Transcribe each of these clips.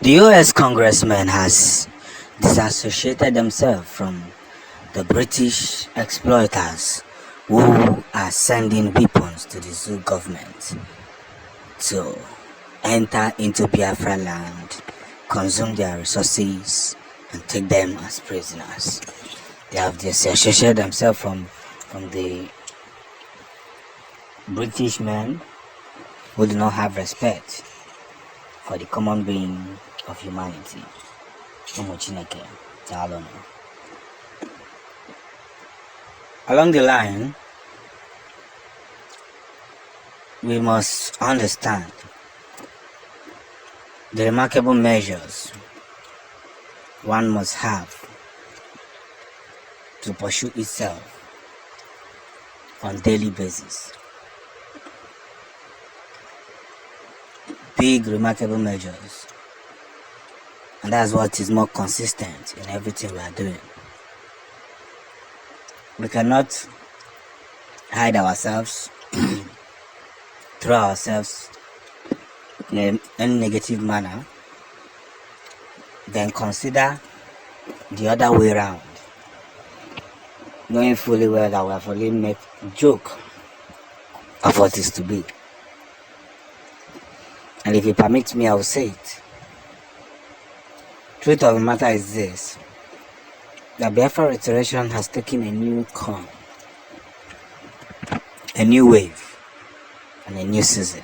The US congressman has disassociated themselves from the British exploiters who are sending weapons to the zoo government to enter into Biafra land, consume their resources, and take them as prisoners. They have disassociated themselves from the British men who do not have respect for the common being of humanity. Along the line, we must understand the remarkable measures one must have to pursue itself on daily basis. Big remarkable measures, and that's what is more consistent in everything we are doing. We cannot hide ourselves, throw ourselves in any negative manner, then consider the other way around, knowing fully well that we have only made a joke of what is to be. And if you permit me, I will say it. Truth of the matter is this: the Biafra restoration has taken a new turn, a new wave, and a new season.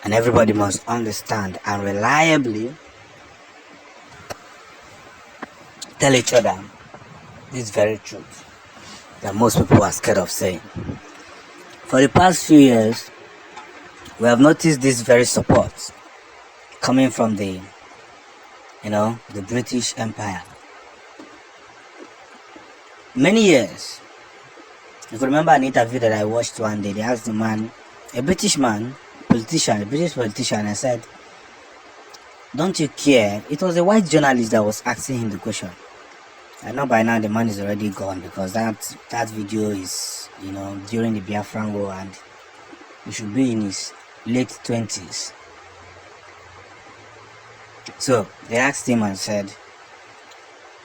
And everybody must understand and reliably tell each other this very truth that most people are scared of saying. For the past few years, we have noticed this very support coming from the British Empire. Many years. If you remember an interview that I watched one day, they asked the man, a British politician, I said, "Don't you care?" It was a white journalist that was asking him the question. I know by now the man is already gone, because that video is, during the Biafran War, and he should be in his late 20s. So they asked him and said,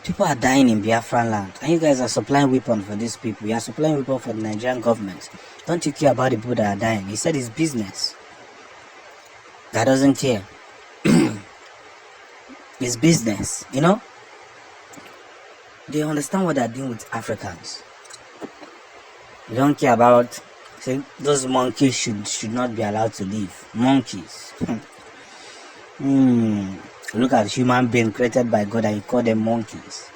"People are dying in Biafran land, and you guys are supplying weapons for these people. You are supplying weapons for the Nigerian government. Don't you care about the people that are dying?" He said it's business. That doesn't care. It's business, They understand what they're doing with Africans. They don't care about, say, those monkeys should not be allowed to live. Monkeys. Look at human beings created by God and you call them monkeys.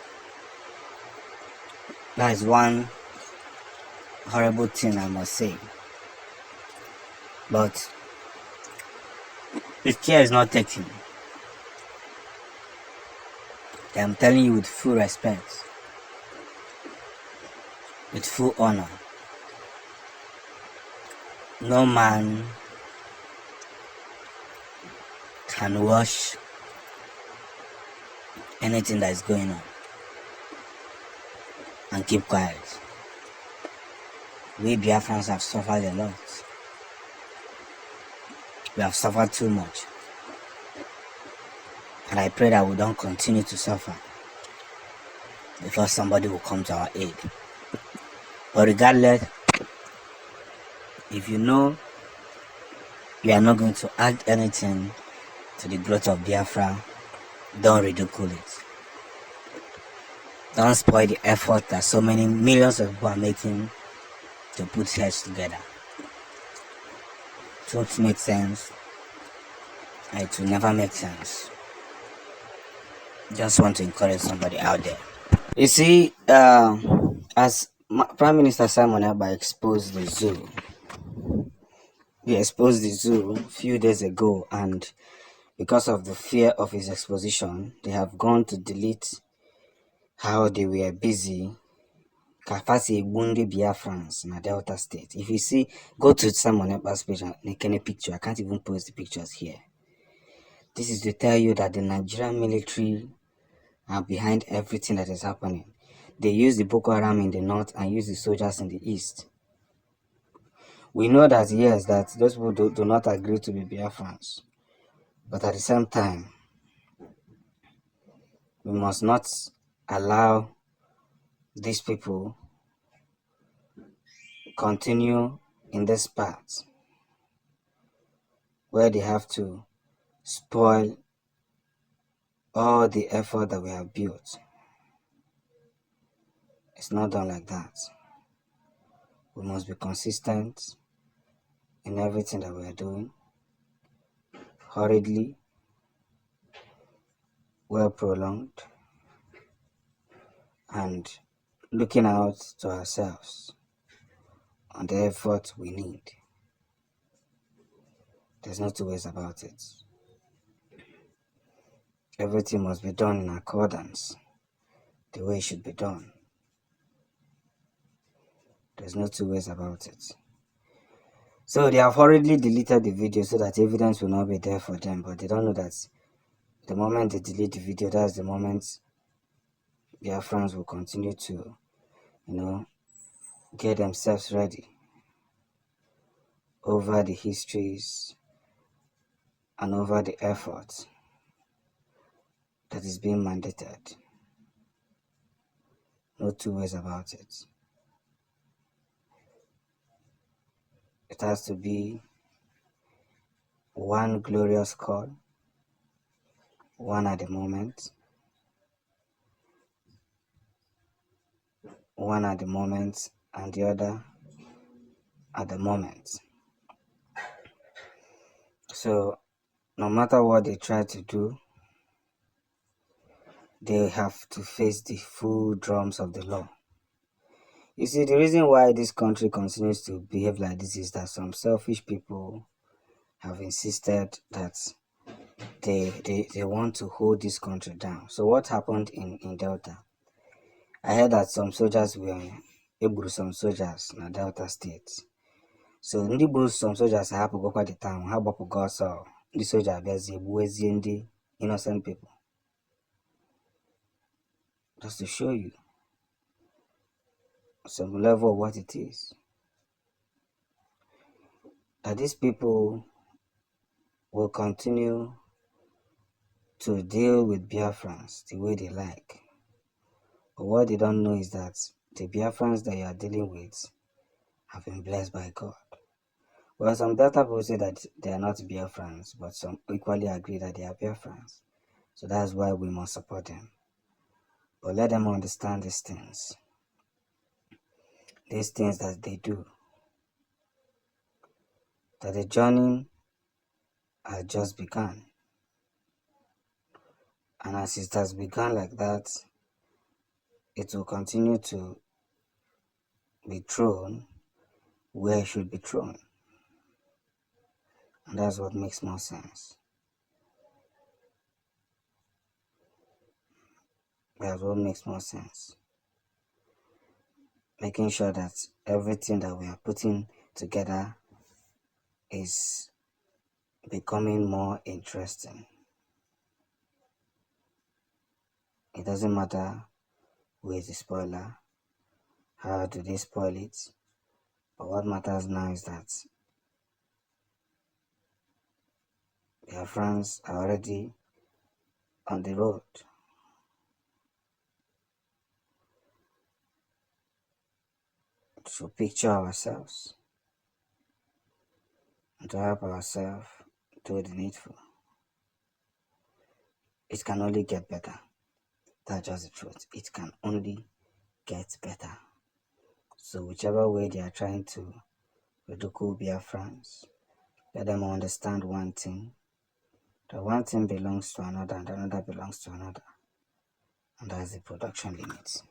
That is one horrible thing, I must say. But if care is not taken, I'm telling you with full respect, with full honor, no man can wash anything that is going on and keep quiet. We Biafrans have suffered a lot. We have suffered too much. And I pray that we don't continue to suffer, because somebody will come to our aid. But regardless, if you know you are not going to add anything to the growth of Biafra, don't ridicule it. Don't spoil the effort that so many millions of people are making to put heads together. It won't make sense, and it will never make sense. Just want to encourage somebody out there. You see, as Prime Minister Simon Ekpa exposed the zoo, he exposed the zoo a few days ago, and because of the fear of his exposition, they have gone to delete how they were busy Kafasi Bundi Biafrans in Delta State. If you see, go to Simon Ekpa's page and make any picture. I can't even post the pictures here. This is to tell you that the Nigerian military are behind everything that is happening. They use the Boko Haram in the north and use the soldiers in the east. We know that, yes, that those people do not agree to be Biafrans. But at the same time, we must not allow these people continue in this path where they have to spoil all the effort that we have built. It's not done like that. We must be consistent in everything that we are doing, hurriedly, well prolonged, and looking out to ourselves on the effort we need. There's no two ways about it. Everything must be done in accordance the way it should be done. There's no two ways about it. So they have hurriedly deleted the video so that evidence will not be there for them, but they don't know that the moment they delete the video, that's the moment Biafrans will continue to, get themselves ready over the histories and over the effort that is being mandated. No two ways about it. It has to be one glorious call, one at the moment, and the other at the moment. So no matter what they try to do, they have to face the full drums of the law. You see, the reason why this country continues to behave like this is that some selfish people have insisted that they want to hold this country down. So what happened in Delta? I heard that some soldiers were able some soldiers in Delta State. So ndị gburu some soldiers ahapụgokwa the town, ha gbapụgo ọsọ, ndị soldiers abịazie gbuwezie ndị innocent people. Just to show you some level of what it is. That these people will continue to deal with Biafrans the way they like. But what they don't know is that the Biafrans that you are dealing with have been blessed by God. Well, some Delta people say that they are not Biafrans, but some equally agree that they are Biafrans. So that's why we must support them. But let them understand these things that they do. That the journey has just begun. And as it has begun like that, it will continue to be thrown where it should be thrown. And that's what makes more sense. That's what makes more sense. Making sure that everything that we are putting together is becoming more interesting. It doesn't matter who is the spoiler, how do they spoil it, but what matters now is that their friends are already on the road. To picture ourselves and to help ourselves do the needful. It can only get better. That's just the truth. It can only get better. So whichever way they are trying to ridicule Biafrans, let them understand one thing. That one thing belongs to another and another belongs to another. And that's the production limits.